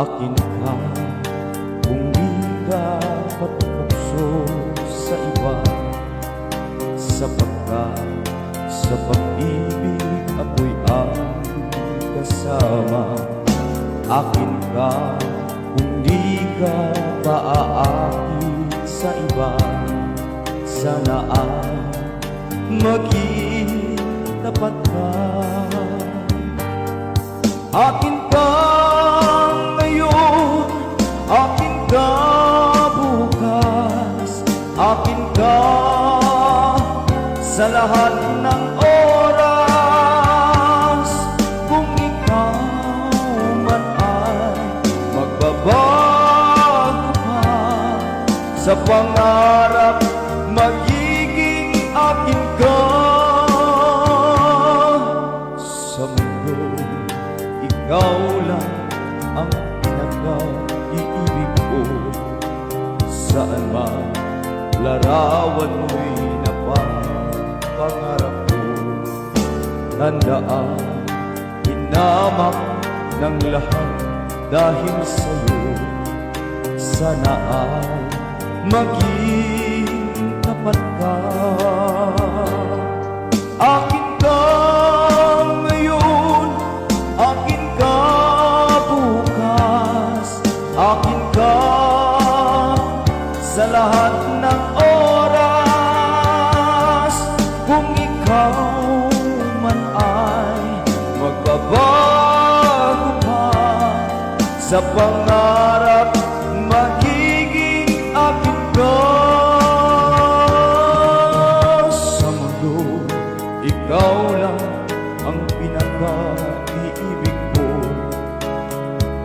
Akin ka kung di ka patupokso sa iba, sapagkat sa pag-ibig ako'y ang kasama. Akin ka kung di ka paaakit sa iba, sana ay maging tapat ka. Akin ka ngayon, akin ka bukas, akin ka sa lahat ng oras. Kung ikaw man ay magbabago ka sa pangarap, magiging akin ka. Sa mundo, ikaw lang ang pinag-iibig ko. Saan man larawan mo'y napapangarap ko. Tandaan, hinamak ng lahat dahil sa'yo. Sana ay maging tapat ka. Akin ka ngayon, akin ka bukas, akin ka sa lahat ng oras. Kung ikaw man ay magbabago pa sa pangarap, magiging akin ka. Sa mundo, ikaw lang ang pinaka-iibig ko.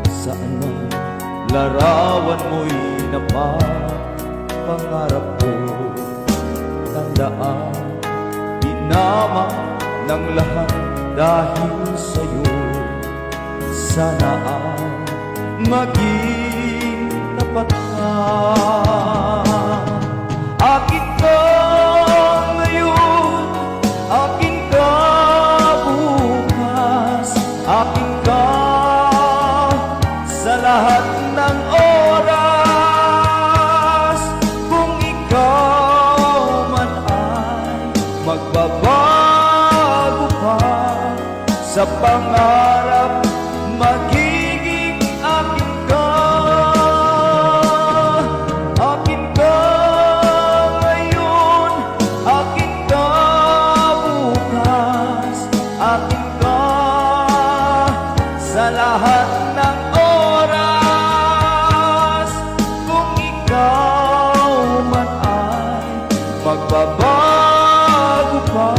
Saan man larawan mo'y napapangarap ko. Tandaan, dinama ng lahat dahil sa'yo. Sana ay maging tapat ka. Akin ka ngayon, akin ka bukas, akin ka sa lahat ng oras. Kung ikaw man ay magbabago pa sa pangarap, magiging akin ka. Akin ka ngayon, akin ka bukas, akin ka sa lahat ng oras. Kung ikaw man ay magbabago pa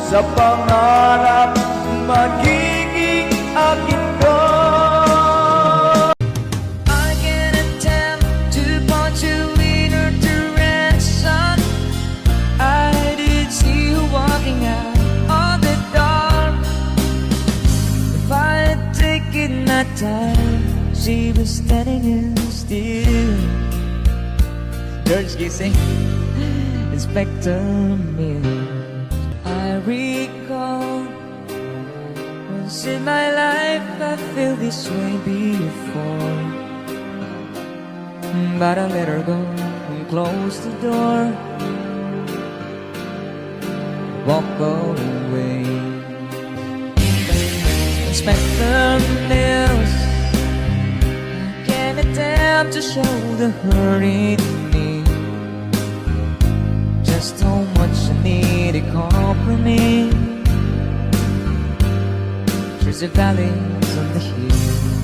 sa pangarap, magiging akin ka. I can attempt to put you in a direction. I did see you walking out of the door. If I had taken that time, she was standing still. Birds kissing, Inspector Miller. I recall once in my life I felt this way before, but I let her go and close the door, walk away. Inspector Mills, I can't attempt to show the hurt in me, just how much I need a compliment. There's the valleys on the hill.